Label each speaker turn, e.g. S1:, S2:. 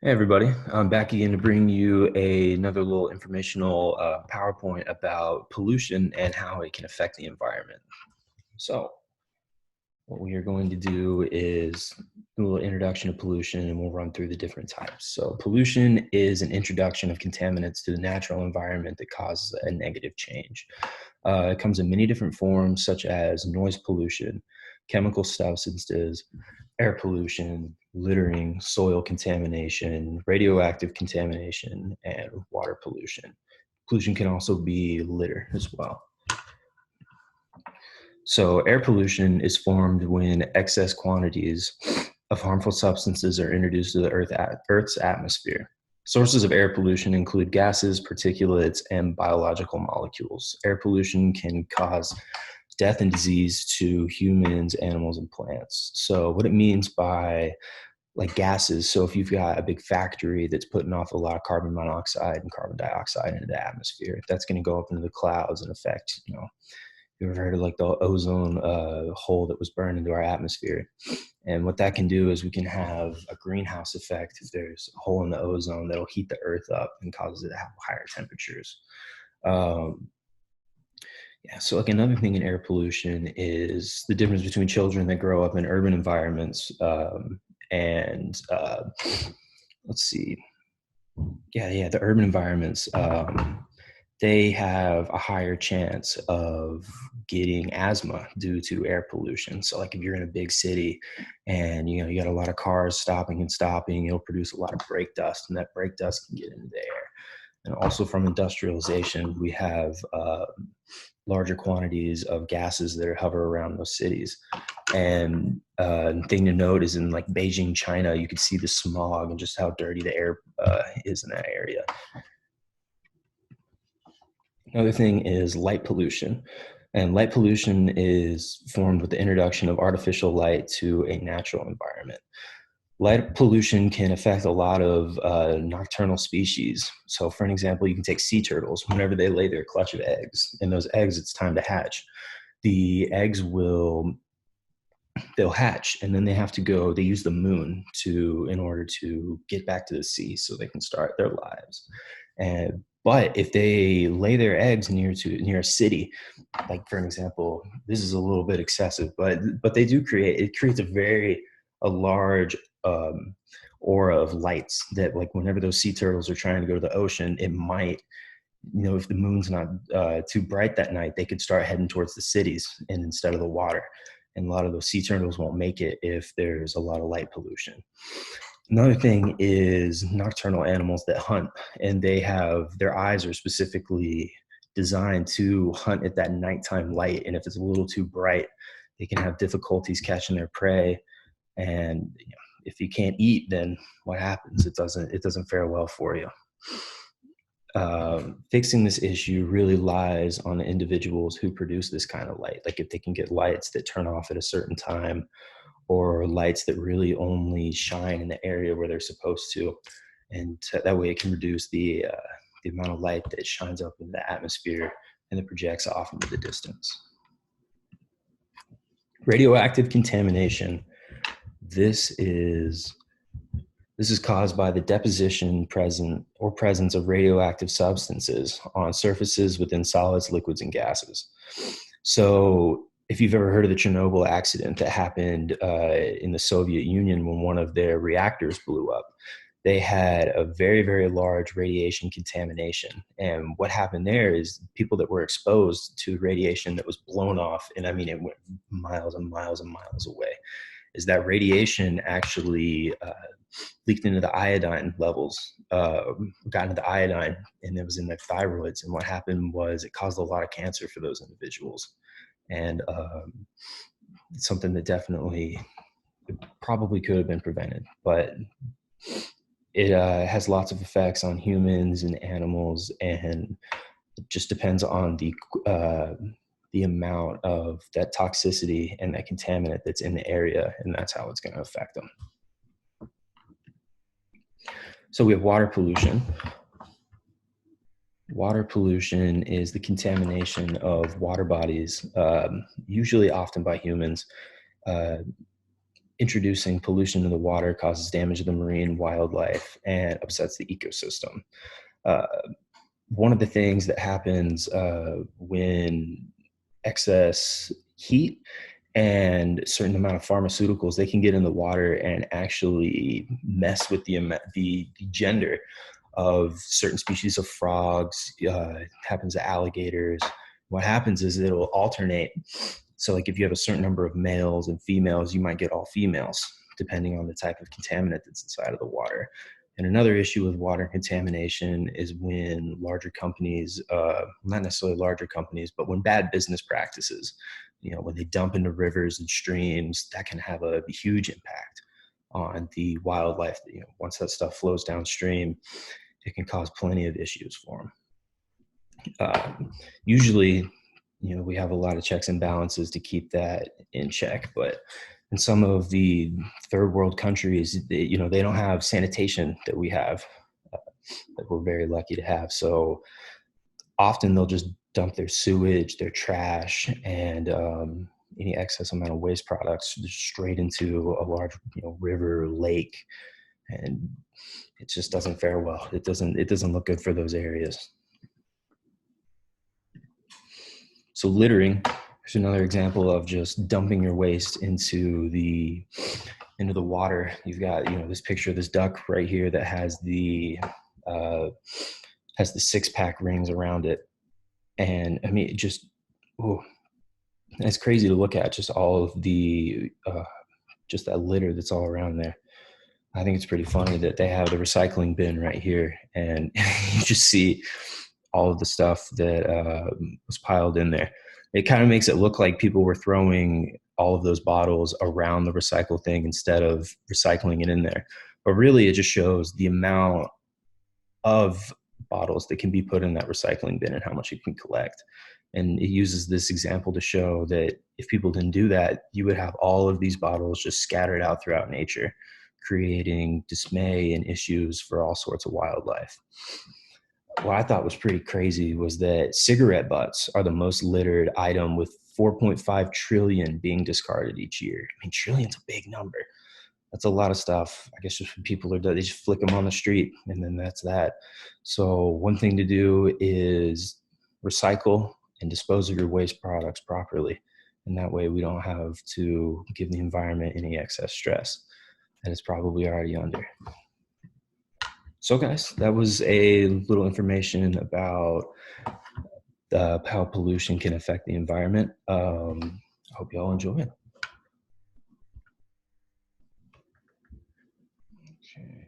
S1: Hey everybody, I'm back again to bring you another little informational PowerPoint about pollution and how it can affect the environment. So what we are going to do is a little introduction to pollution, and we'll run through the different types. So pollution is an introduction of contaminants to the natural environment that causes a negative change. It comes in many different forms, such as noise pollution, chemical substances, air pollution, littering, soil contamination, radioactive contamination, and water pollution. Pollution can also be litter as well. So air pollution is formed when excess quantities of harmful substances are introduced to the Earth's atmosphere. Sources of air pollution include gases, particulates, and biological molecules. Air pollution can cause death and disease to humans, animals, and plants. So what it means by like gases, so if you've got a big factory that's putting off a lot of carbon monoxide and carbon dioxide into the atmosphere, that's going to go up into the clouds and affect, you ever heard of like the ozone hole that was burned into our atmosphere? And what that can do is we can have a greenhouse effect if there's a hole in the ozone that'll heat the earth up and causes it to have higher temperatures. Yeah, so like another thing in air pollution is the difference between children that grow up in urban environments and let's see. Yeah, the urban environments. They have a higher chance of getting asthma due to air pollution. So like if you're in a big city and you got a lot of cars stopping and stopping, it'll produce a lot of brake dust, and that brake dust can get into the air. And also from industrialization, we have larger quantities of gases that hover around those cities. And thing to note is in like Beijing, China, you can see the smog and just how dirty the air is in that area. Another thing is light pollution. And light pollution is formed with the introduction of artificial light to a natural environment. Light pollution can affect a lot of nocturnal species. So for an example, you can take sea turtles. Whenever they lay their clutch of eggs, and those eggs, it's time to hatch. The eggs they'll hatch, and then they use the moon in order to get back to the sea so they can start their lives. But if they lay their eggs near a city, like for an example, this is a little bit excessive, but it creates a large aura of lights that, like, whenever those sea turtles are trying to go to the ocean, it might, if the moon's not too bright that night, they could start heading towards the cities and instead of the water. And a lot of those sea turtles won't make it if there's a lot of light pollution. Another thing is nocturnal animals that hunt, and their eyes are specifically designed to hunt at that nighttime light. And if it's a little too bright, they can have difficulties catching their prey. And if you can't eat, then what happens? It doesn't fare well for you. Fixing this issue really lies on the individuals who produce this kind of light. Like if they can get lights that turn off at a certain time, or lights that really only shine in the area where they're supposed to, and that way it can reduce the amount of light that shines up in the atmosphere and that projects off into the distance. Radioactive contamination. This is caused by the deposition presence of radioactive substances on surfaces within solids, liquids, and gases. So if you've ever heard of the Chernobyl accident that happened in the Soviet Union when one of their reactors blew up, they had a very, very large radiation contamination. And what happened there is people that were exposed to radiation that was blown off, and I mean, it went miles and miles and miles away, is that radiation actually leaked into the iodine levels, got into the iodine, and it was in their thyroids. And what happened was it caused a lot of cancer for those individuals. And it's something that definitely probably could have been prevented, but it has lots of effects on humans and animals, and it just depends on the amount of that toxicity and that contaminant that's in the area, and that's how it's going to affect them. So we have water pollution. Water pollution is the contamination of water bodies, usually often by humans, introducing pollution to the water causes damage to the marine wildlife and upsets the ecosystem. Uh, One of the things that happens when excess heat and a certain amount of pharmaceuticals, they can get in the water and actually mess with the gender of certain species of frogs. It happens to alligators. What happens is it'll alternate. So, like if you have a certain number of males and females, you might get all females, depending on the type of contaminant that's inside of the water. And another issue with water contamination is when larger companies, not necessarily larger companies, but when bad business practices, when they dump into rivers and streams, that can have a huge impact on the wildlife. Once that stuff flows downstream, it can cause plenty of issues for them. Usually, we have a lot of checks and balances to keep that in check, but in some of the third world countries, they don't have sanitation that we have, that we're very lucky to have. So often they'll just dump their sewage, their trash, and any excess amount of waste products straight into a large, river or lake, and it just doesn't fare well. It doesn't look good for those areas. So littering is another example of just dumping your waste into the water. You've got this picture of this duck right here that has the 6-pack rings around it, and I mean, it's crazy to look at, just all of the just that litter that's all around there. I think it's pretty funny that they have the recycling bin right here, and you just see all of the stuff that was piled in there. It kind of makes it look like people were throwing all of those bottles around the recycle thing instead of recycling it in there. But really, it just shows the amount of bottles that can be put in that recycling bin and how much it can collect. And it uses this example to show that if people didn't do that, you would have all of these bottles just scattered out throughout nature, creating dismay and issues for all sorts of wildlife. What I thought was pretty crazy was that cigarette butts are the most littered item, with 4.5 trillion being discarded each year. I mean, trillion's a big number. That's a lot of stuff. I guess just when people are done, they just flick them on the street, and then that's that. So one thing to do is recycle and dispose of your waste products properly. And that way we don't have to give the environment any excess stress that it's probably already under. So guys, that was a little information about how pollution can affect the environment. I hope you all enjoy it. Okay.